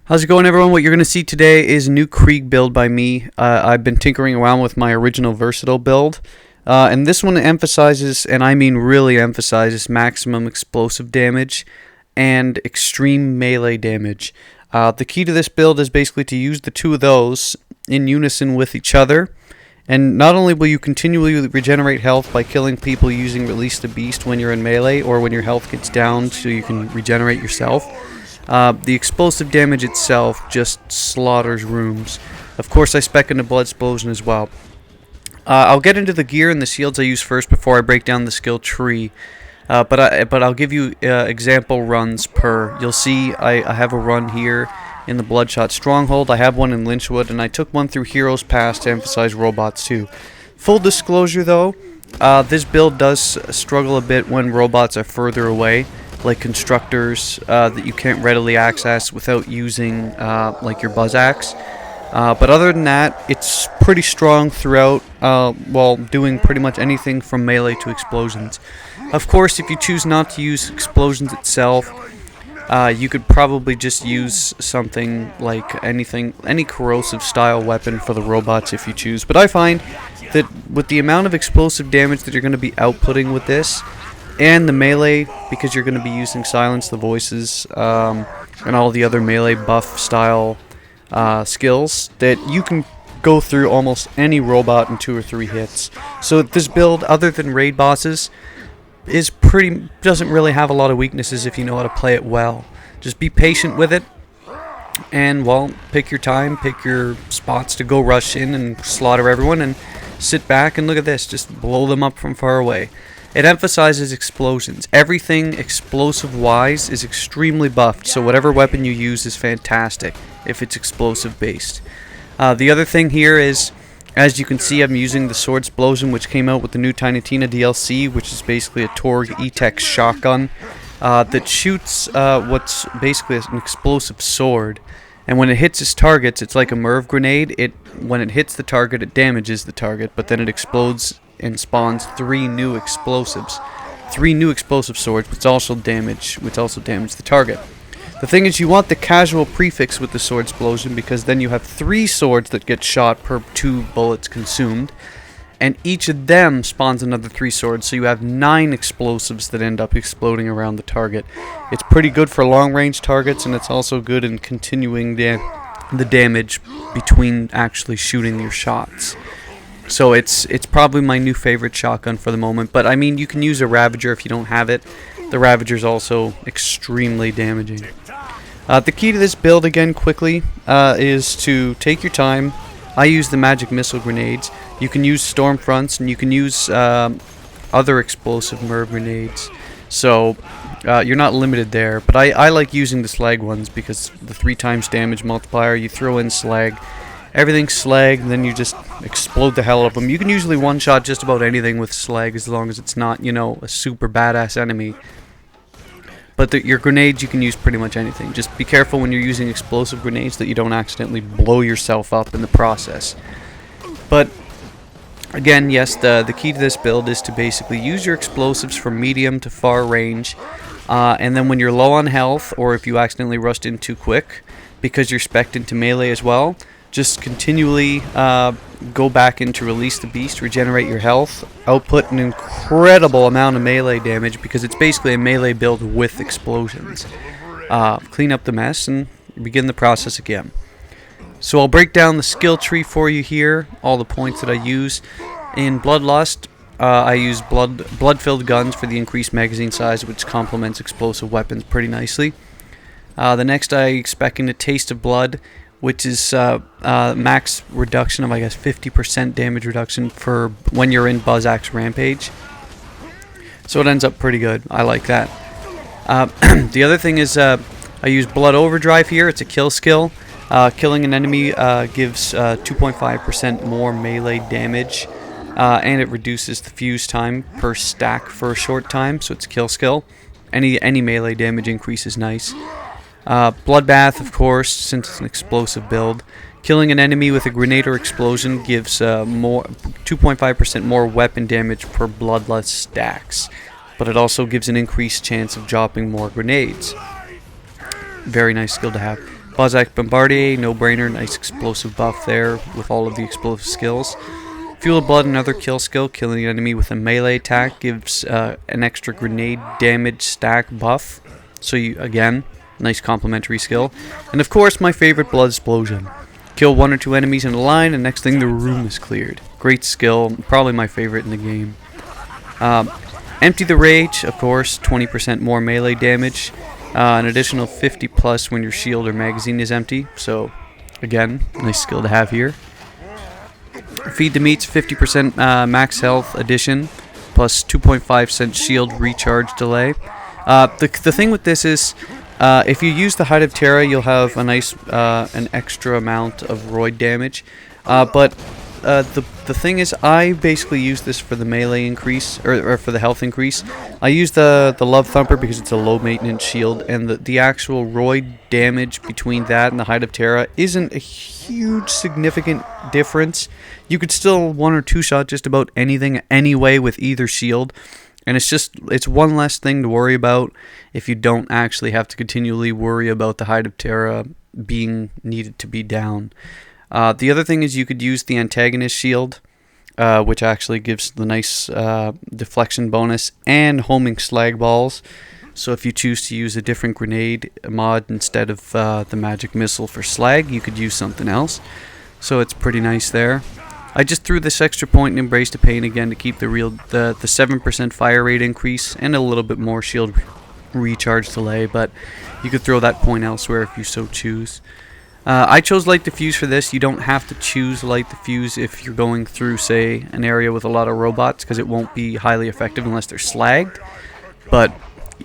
How's it going, everyone? What you're going to see today is a new Krieg build by me. I've been tinkering around with my original versatile build, and this one emphasizes, and I mean really emphasizes, maximum explosive damage and extreme melee damage. The key to this build is basically to use the two of those in unison with each other, and not only will you continually regenerate health by killing people using Release the Beast when you're in melee or when your health gets down so you can regenerate yourself. The explosive damage itself just slaughters rooms. Of course, I spec into MELEESPLOSION as well. I'll get into the gear and the shields I use first before I break down the skill tree. But I'll give you example runs per. You'll see I have a run here in the Bloodshot Stronghold. I have one in Lynchwood, and I took one through Heroes Pass to emphasize robots too. Full disclosure though, this build does struggle a bit when robots are further away, like constructors that you can't readily access without using like your buzz axe. But other than that, it's pretty strong throughout, while doing pretty much anything from melee to explosions. Of course, if you choose not to use explosions itself, you could probably just use something like any corrosive style weapon for the robots if you choose. But I find that with the amount of explosive damage that you're going to be outputting with this, and the melee, because you're going to be using Silence the Voices and all the other melee buff style skills, that you can go through almost any robot in 2 or 3 hits. So this build, other than raid bosses, doesn't really have a lot of weaknesses if you know how to play it well. Just be patient with it, and well, pick your time, pick your spots to go rush in and slaughter everyone, and sit back and look at this, just blow them up from far away. It emphasizes explosions. Everything explosive-wise is extremely buffed, so whatever weapon you use is fantastic if it's explosive-based. The other thing here is, as you can see, I'm using the Swordsplosion, which came out with the new Tiny Tina DLC, which is basically a Torg E-Tech shotgun that shoots what's basically an explosive sword. And when it hits its targets, it's like a MIRV grenade. When it hits the target, it damages the target, but then it explodes and spawns 3 new explosives. 3 new explosive swords, which also damage the target. The thing is, you want the casual prefix with the Swordsplosion, because then you have 3 swords that get shot per 2 bullets consumed, and each of them spawns another 3 swords, so you have 9 explosives that end up exploding around the target. It's pretty good for long-range targets, and it's also good in continuing the damage between actually shooting your shots. So it's probably my new favorite shotgun for the moment, but I mean, you can use a Ravager if you don't have it. The Ravager is also extremely damaging. The key to this build, again, quickly, is to take your time. I use the magic missile grenades. You can use storm fronts, and you can use other explosive MIRV grenades. So you're not limited there, but I like using the slag ones because the 3 times damage multiplier. You throw in slag, everything's slag, and then you just explode the hell out of them. You can usually one-shot just about anything with slag as long as it's not, you know, a super badass enemy. But your grenades, you can use pretty much anything. Just be careful when you're using explosive grenades that you don't accidentally blow yourself up in the process. But again, yes, the key to this build is to basically use your explosives from medium to far range. And then when you're low on health, or if you accidentally rushed in too quick, because you're spec'd into melee as well, just continually go back into Release the Beast, regenerate your health, output an incredible amount of melee damage, because it's basically a melee build with explosions. Clean up the mess and begin the process again. So I'll break down the skill tree for you here, all the points that I use. In Bloodlust, I use blood-filled guns for the increased magazine size, which complements explosive weapons pretty nicely. The next I expect in a Taste of Blood, which is max reduction of, I guess, 50% damage reduction for when you're in Buzz Axe Rampage. So it ends up pretty good. I like that. The other thing is I use Blood Overdrive here. It's a kill skill. Killing an enemy gives 2.5% more melee damage, and it reduces the fuse time per stack for a short time, so it's a kill skill. Any melee damage increase is nice. Bloodbath, of course, since it's an explosive build. Killing an enemy with a grenade or explosion gives 2.5% more weapon damage per bloodlust stacks, but it also gives an increased chance of dropping more grenades. Very nice skill to have. Bozak Bombardier, no-brainer, nice explosive buff there with all of the explosive skills. Fuel of Blood, another kill skill, killing an enemy with a melee attack gives an extra grenade damage stack buff. So you, again, nice complementary skill. And of course, my favorite, MELEESPLOSION. Kill 1 or 2 enemies in a line, and next thing the room is cleared. Great skill, probably my favorite in the game. Empty the Rage, of course, 20% more melee damage. An additional 50 plus when your shield or magazine is empty. So, again, nice skill to have here. Feed the Meats, 50% max health addition, plus 2.5 cent shield recharge delay. The thing with this is, if you use the Hide of Terra, you'll have a nice, an extra amount of roid damage. But the thing is, I basically use this for the melee increase, or for the health increase. I use the Love Thumper because it's a low maintenance shield, and the actual roid damage between that and the Hide of Terra isn't a huge significant difference. You could still 1 or 2 shot just about anything anyway with either shield, and it's one less thing to worry about if you don't actually have to continually worry about the Hide of Terra being needed to be down. The other thing is you could use the antagonist shield, which actually gives the nice deflection bonus and homing slag balls. So if you choose to use a different grenade mod instead of the magic missile for slag, you could use something else. So it's pretty nice there. I just threw this extra point in Embrace the Pain again to keep the 7% fire rate increase and a little bit more shield recharge delay, but you could throw that point elsewhere if you so choose. I chose Light Diffuse for this. You don't have to choose Light Diffuse if you're going through, say, an area with a lot of robots, because it won't be highly effective unless they're slagged. But,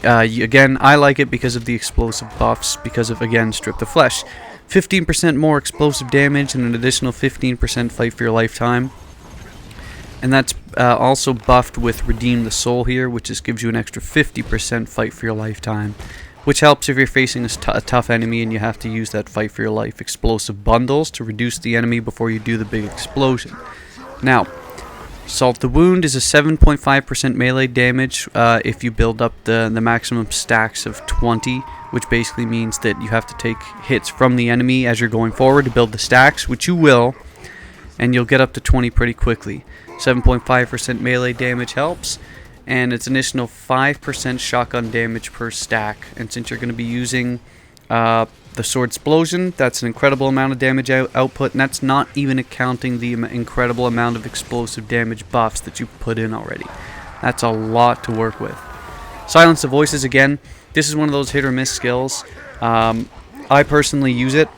again, I like it because of the explosive buffs, because of, again, Strip the Flesh. 15% more explosive damage and an additional 15% fight for your lifetime. And that's also buffed with Redeem the Soul here, which just gives you an extra 50% fight for your lifetime. Which helps if you're facing a tough enemy and you have to use that fight for your life explosive bundles to reduce the enemy before you do the big explosion. Now, Salt the Wound is a 7.5% melee damage if you build up the maximum stacks of 20, which basically means that you have to take hits from the enemy as you're going forward to build the stacks, which you will, and you'll get up to 20 pretty quickly. 7.5% melee damage helps, and it's an additional 5% shotgun damage per stack. And since you're going to be using the Sword Explosion, that's an incredible amount of damage output, and that's not even accounting the incredible amount of explosive damage buffs that you put in already. That's a lot to work with. Silence the Voices, again, this is one of those hit or miss skills. I personally use it.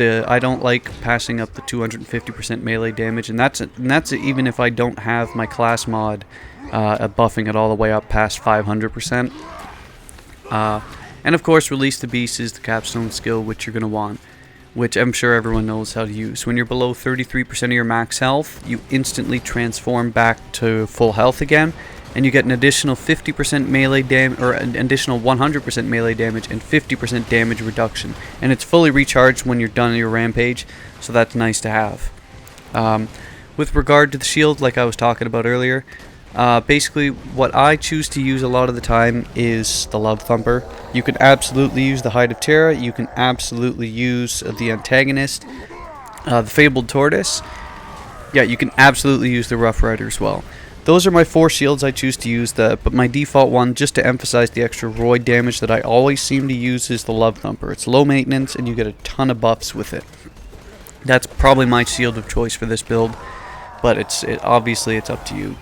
I don't like passing up the 250% melee damage, and that's even if I don't have my class mod buffing it all the way up past 500%. And of course, Release the Beast is the capstone skill, which you're going to want, which I'm sure everyone knows how to use. When you're below 33% of your max health, you instantly transform back to full health again, and you get an additional 50% melee damage, or an additional 100% melee damage, and 50% damage reduction. And it's fully recharged when you're done your rampage, so that's nice to have. With regard to the shield, like I was talking about earlier, basically what I choose to use a lot of the time is the Love Thumper. You can absolutely use the Hide of Terra, you can absolutely use the Antagonist, the Fabled Tortoise. Yeah, you can absolutely use the Rough Rider as well. Those are my 4 shields I choose to use, but my default one, just to emphasize the extra roid damage that I always seem to use, is the Love Thumper. It's low maintenance and you get a ton of buffs with it. That's probably my shield of choice for this build, but obviously it's up to you.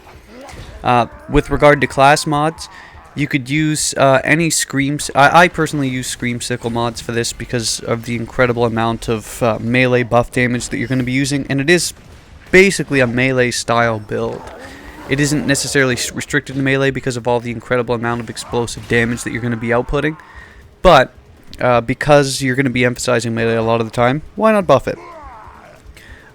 With regard to class mods, you could use any Screams. I personally use Scream Sickle mods for this because of the incredible amount of melee buff damage that you're going to be using, and it is basically a melee style build. It isn't necessarily restricted to melee because of all the incredible amount of explosive damage that you're going to be outputting, but because you're going to be emphasizing melee a lot of the time, why not buff it?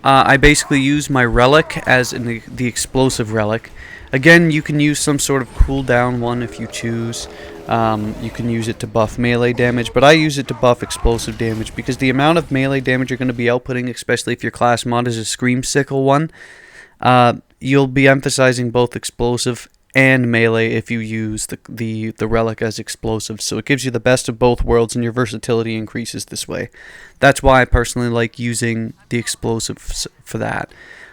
I basically use my relic as in the explosive relic. Again, you can use some sort of cooldown one if you choose. You can use it to buff melee damage, but I use it to buff explosive damage because the amount of melee damage you're going to be outputting, especially if your class mod is a Scream Sickle one, you'll be emphasizing both explosive and melee if you use the relic as explosives. So it gives you the best of both worlds, and your versatility increases this way. That's why I personally like using the explosives for that.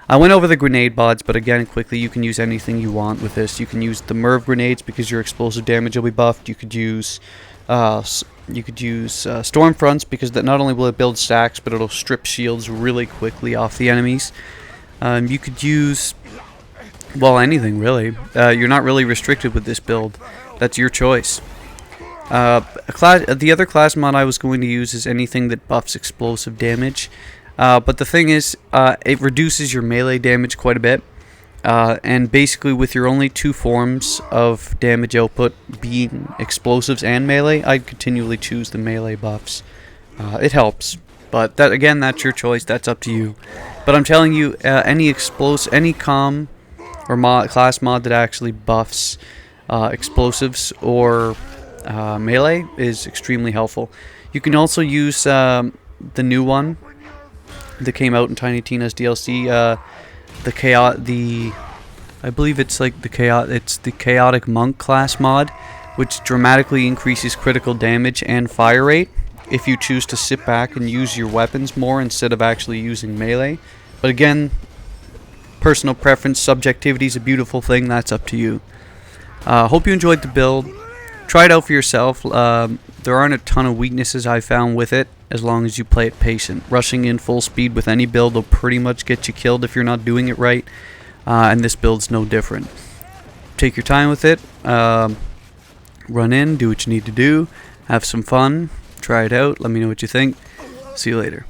I went over the grenade mods, but again, quickly, you can use anything you want with this. You can use the Merv grenades because your explosive damage will be buffed. You could use storm fronts because that not only will it build stacks, but it'll strip shields really quickly off the enemies. You could use, well, anything really. You're not really restricted with this build. That's your choice. The other class mod I was going to use is anything that buffs explosive damage. But the thing is, it reduces your melee damage quite a bit. And basically with your only two forms of damage output being explosives and melee, I'd continually choose the melee buffs. It helps, but that's your choice, that's up to you. But I'm telling you, any com or class mod that actually buffs explosives or melee is extremely helpful. You can also use the new one that came out in Tiny Tina's DLC, I believe it's like the chaotic monk class mod, which dramatically increases critical damage and fire rate if you choose to sit back and use your weapons more instead of actually using melee. But again, personal preference, subjectivity is a beautiful thing. That's up to you. Hope you enjoyed the build. Try it out for yourself. There aren't a ton of weaknesses I found with it, as long as you play it patient. Rushing in full speed with any build will pretty much get you killed if you're not doing it right, and this build's no different. Take your time with it, run in, do what you need to do, have some fun, try it out, let me know what you think. See you later.